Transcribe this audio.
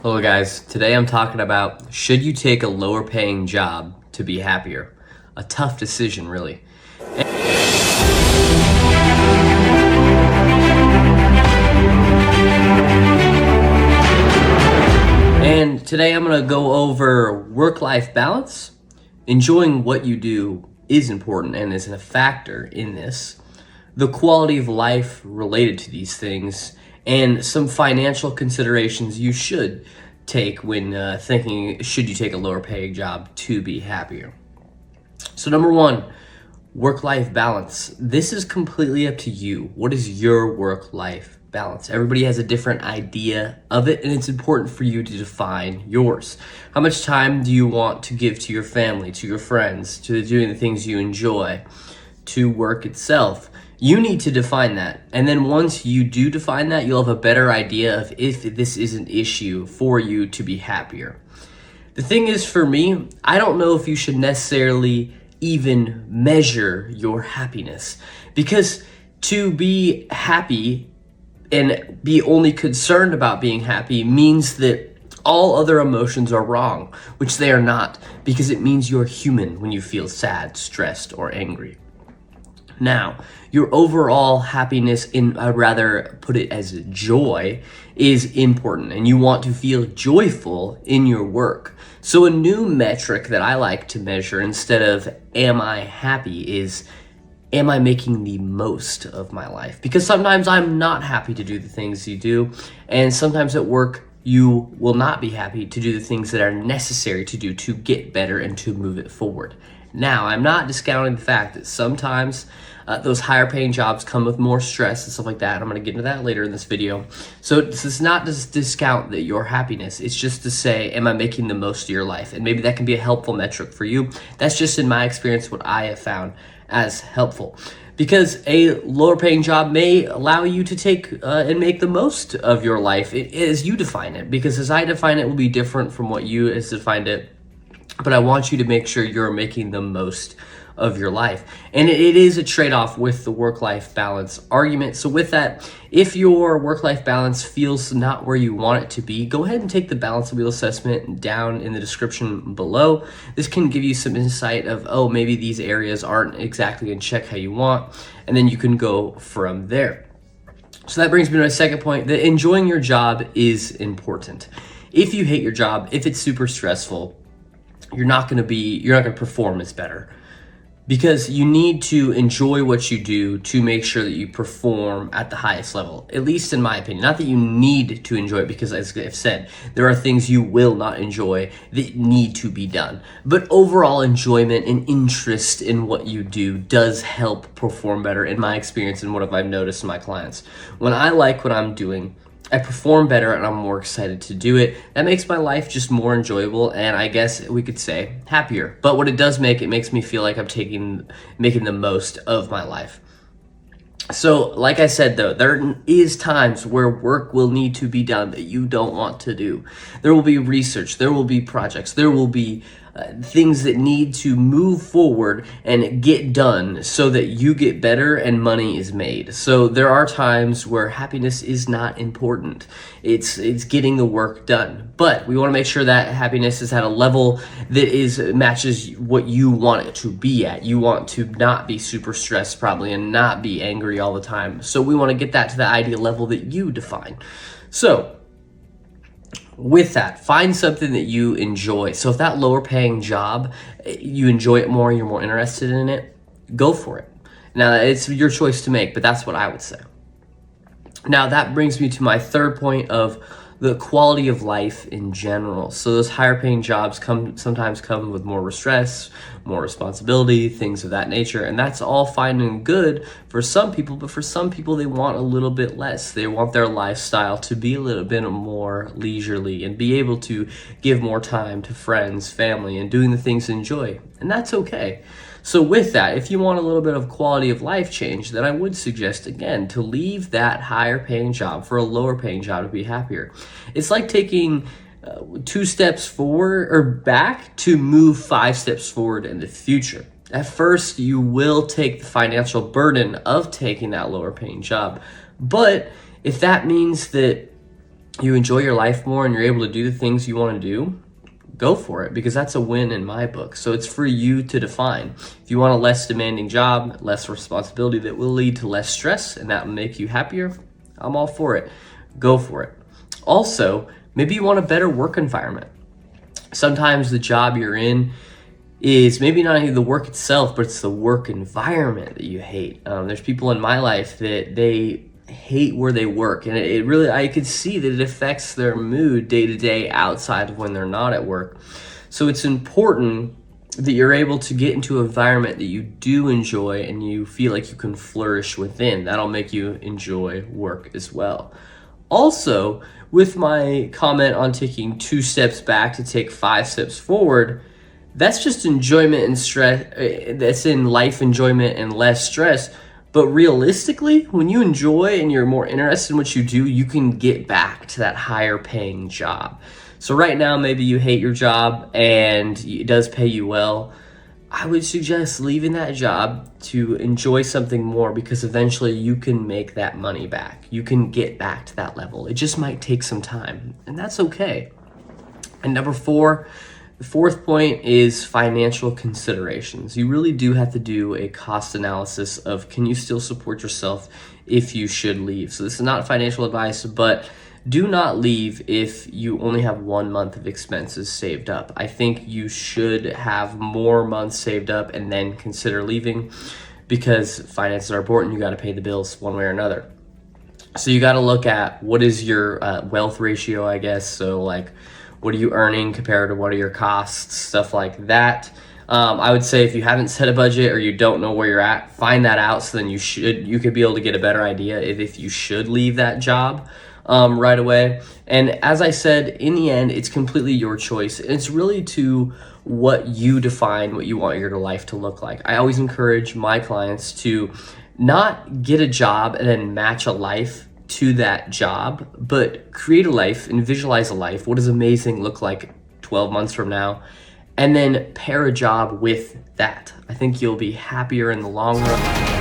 Hello guys, today I'm talking about should you take a lower paying job to be happier? A tough decision, really. And today I'm going to go over work-life balance. Enjoying what you do is important and is a factor in this. The quality of life related to these things, and some financial considerations you should take when thinking, should you take a lower paying job to be happier? So number one, work-life balance. This is completely up to you. What is your work-life balance? Everybody has a different idea of it, and it's important for you to define yours. How much time do you want to give to your family, to your friends, to doing the things you enjoy, to work itself? You need to define that. And then once you do define that, you'll have a better idea of if this is an issue for you to be happier. The thing is, for me, I don't know if you should necessarily even measure your happiness, because to be happy and be only concerned about being happy means that all other emotions are wrong, which they are not, because it means you're human when you feel sad, stressed, or angry. Now, your overall happiness, I'd rather put it as joy, is important, and you want to feel joyful in your work. So a new metric that I like to measure instead of am I happy is, am I making the most of my life? Because sometimes I'm not happy to do the things you do, and sometimes at work you will not be happy to do the things that are necessary to do to get better and to move it forward. Now, I'm not discounting the fact that sometimes those higher paying jobs come with more stress and stuff like that. I'm going to get into that later in this video. So this is not to discount that your happiness. It's just to say, am I making the most of your life? And maybe that can be a helpful metric for you. That's just, in my experience, what I have found as helpful. Because a lower paying job may allow you to take and make the most of your life as you define it. Because as I define it will be different from what you has defined it. But I want you to make sure you're making the most of your life. And it is a trade-off with the work-life balance argument. So with that, if your work-life balance feels not where you want it to be, go ahead and take the balance wheel assessment down in the description below. This can give you some insight of, oh, maybe these areas aren't exactly in check how you want, and then you can go from there. So that brings me to my second point, that enjoying your job is important. If you hate your job, if it's super stressful, you're not going to perform as better, because you need to enjoy what you do to make sure that you perform at the highest level, at least in my opinion. Not that you need to enjoy it, because as I've said, there are things you will not enjoy that need to be done. But overall enjoyment and interest in what you do does help perform better, in my experience and what I've noticed in my clients. When I like what I'm doing, I perform better and I'm more excited to do it. That makes my life just more enjoyable, and I guess we could say happier. But what it does make, it makes me feel like I'm making the most of my life. So like I said though, there is times where work will need to be done that you don't want to do. There will be research, there will be projects, there will be things that need to move forward and get done so that you get better and money is made. So there are times where happiness is not important. It's getting the work done. But we want to make sure that happiness is at a level that matches what you want it to be at. You want to not be super stressed probably and not be angry all the time. So we want to get that to the ideal level that you define. So with that, find something that you enjoy. So if that lower paying job, you enjoy it more, you're more interested in it, go for it. Now, it's your choice to make, but that's what I would say. Now, that brings me to my third point of the quality of life in general. So those higher paying jobs sometimes come with more stress, more responsibility, things of that nature. And that's all fine and good for some people, but for some people, they want a little bit less. They want their lifestyle to be a little bit more leisurely and be able to give more time to friends, family, and doing the things they enjoy. And that's okay. So with that, if you want a little bit of quality of life change, then I would suggest, again, to leave that higher paying job for a lower paying job to be happier. It's like taking 2 steps forward or back to move 5 steps forward in the future. At first, you will take the financial burden of taking that lower paying job. But if that means that you enjoy your life more and you're able to do the things you want to do, go for it, because that's a win in my book. So it's for you to define. If you want a less demanding job, less responsibility that will lead to less stress and that will make you happier, I'm all for it. Go for it. Also, maybe you want a better work environment. Sometimes the job you're in is maybe not even the work itself, but it's the work environment that you hate. There's people in my life that they hate where they work, and it really, I could see that it affects their mood day to day outside of when they're not at work. So it's important that you're able to get into an environment that you do enjoy and you feel like you can flourish within. That'll make you enjoy work as well. Also, with my comment on taking 2 steps back to take 5 steps forward, that's just enjoyment and stress. That's in life enjoyment and less stress. But realistically, when you enjoy and you're more interested in what you do, you can get back to that higher paying job. So right now, maybe you hate your job and it does pay you well. I would suggest leaving that job to enjoy something more, because eventually you can make that money back. You can get back to that level. It just might take some time, and that's okay. And number 4, the 4th point is financial considerations. You really do have to do a cost analysis of, can you still support yourself if you should leave? So this is not financial advice, but do not leave if you only have 1 month of expenses saved up. I think you should have more months saved up and then consider leaving, because finances are important. You got to pay the bills one way or another. So you got to look at what is your wealth ratio, I guess. So like, what are you earning compared to what are your costs, stuff like that. I would say if you haven't set a budget or you don't know where you're at, find that out, so then you could be able to get a better idea if you should leave that job right away. And as I said, in the end, it's completely your choice. It's really to what you define what you want your life to look like. I always encourage my clients to not get a job and then match a life to that job, but create a life and visualize a life. What does amazing look like 12 months from now? And then pair a job with that. I think you'll be happier in the long run.